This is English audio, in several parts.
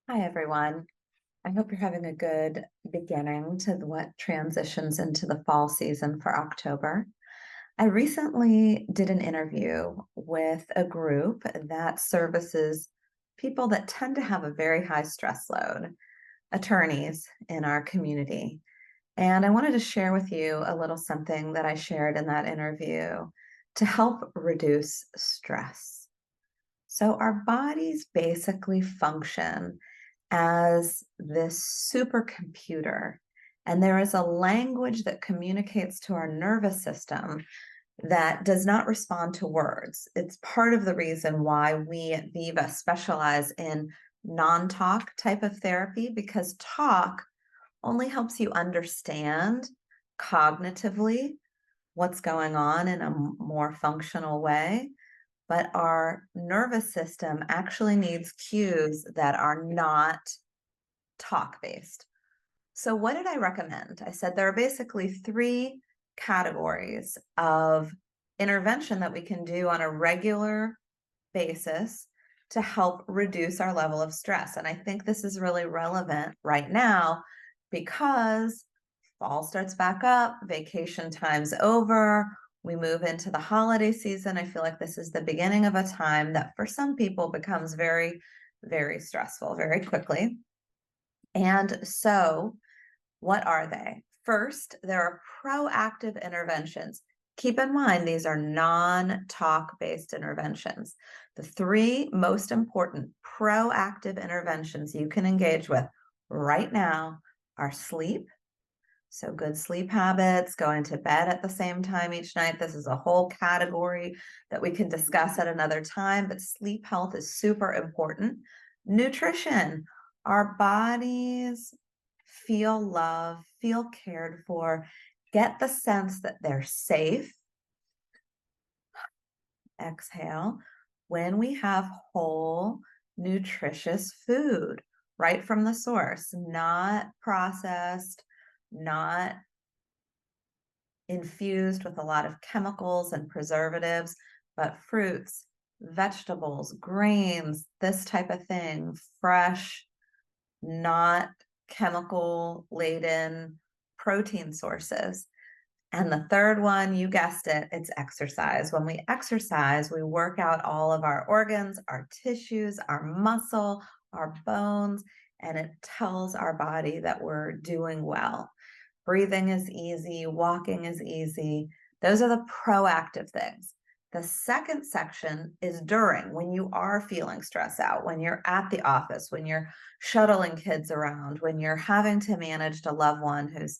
Hi, everyone. I hope you're having a good beginning to what transitions into the fall season for October. I recently did an interview with a group that services people that tend to have a very high stress load, attorneys in our community. And I wanted to share with you a little something that I shared in that interview to help reduce stress. So, our bodies basically function as this supercomputer. And there is a language that communicates to our nervous system that does not respond to words. It's part of the reason why we at Viva specialize in non talk type of therapy, because talk only helps you understand cognitively what's going on in a more functional way. But our nervous system actually needs cues that are not talk based. So, what did I recommend? I said there are basically three categories of intervention that we can do on a regular basis to help reduce our level of stress. And I think this is really relevant right now because fall starts back up, vacation time's over, we move into the holiday season. I feel like this is the beginning of a time that for some people becomes very, very stressful very quickly. And so, what are they? First, there are proactive interventions. Keep in mind, these are non talk based interventions. The three most important proactive interventions you can engage with right now are sleep. So, good sleep habits, going to bed at the same time each night. This is a whole category that we can discuss at another time, but sleep health is super important. Nutrition, our bodies feel love, feel cared for, get the sense that they're safe. Exhale. When we have whole, nutritious food right from the source, not processed, not infused with a lot of chemicals and preservatives, but fruits, vegetables, grains, this type of thing, fresh, not chemical laden protein sources. And the third one, you guessed it, it's exercise. When we exercise, we work out all of our organs, our tissues, our muscle, our bones, and it tells our body that we're doing well. Breathing is easy, walking is easy. Those are the proactive things. The second section is during, when you are feeling stressed out, when you're at the office, when you're shuttling kids around, when you're having to manage a loved one who's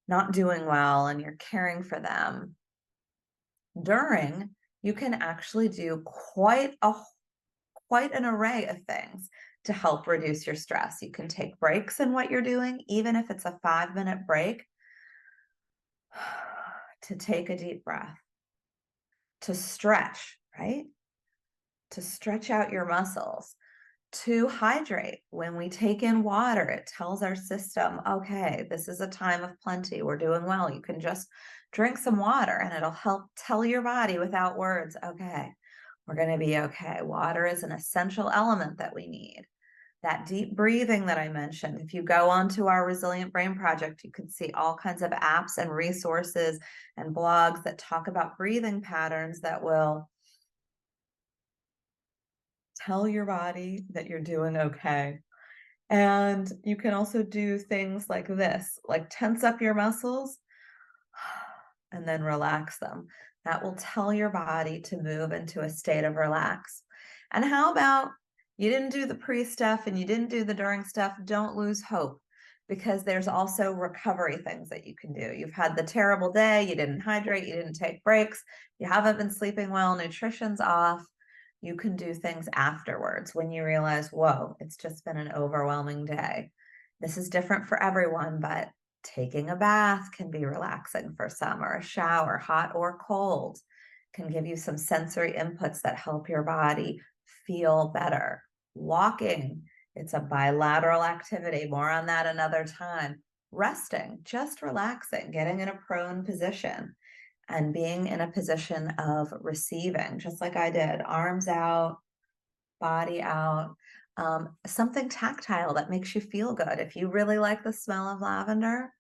not doing well and you're caring for them. During, you can actually do quite an array of things to help reduce your stress. You can take breaks in what you're doing, even if it's a 5-minute break, to take a deep breath, to stretch, right? To stretch out your muscles, to hydrate. When we take in water, it tells our system, okay, this is a time of plenty. We're doing well. You can just drink some water and it'll help tell your body without words, okay, we're going to be okay. Water is an essential element that we need. That deep breathing that I mentioned, if you go onto our Resilient Brain Project, you can see all kinds of apps and resources and blogs that talk about breathing patterns that will tell your body that you're doing okay. And you can also do things like this, like tense up your muscles and then relax them. That will tell your body to move into a state of relax. And how about you didn't do the pre stuff and you didn't do the during stuff? Don't lose hope because there's also recovery things that you can do. You've had the terrible day, you didn't hydrate, you didn't take breaks, you haven't been sleeping well, nutrition's off. You can do things afterwards when you realize, whoa, it's just been an overwhelming day. This is different for everyone, but taking a bath can be relaxing for some, or a shower, hot or cold, can give you some sensory inputs that help your body feel better. Walking, it's a bilateral activity. More on that another time. Resting, just relaxing, getting in a prone position and being in a position of receiving, just like I did, arms out, body out. Something tactile that makes you feel good. If you really like the smell of lavender,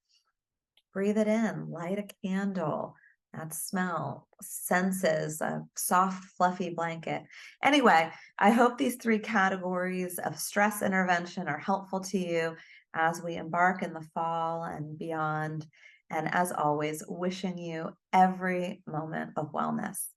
breathe it in, light a candle. That smell, senses, a soft, fluffy blanket. Anyway, I hope these three categories of stress intervention are helpful to you as we embark in the fall and beyond. And as always, wishing you every moment of wellness.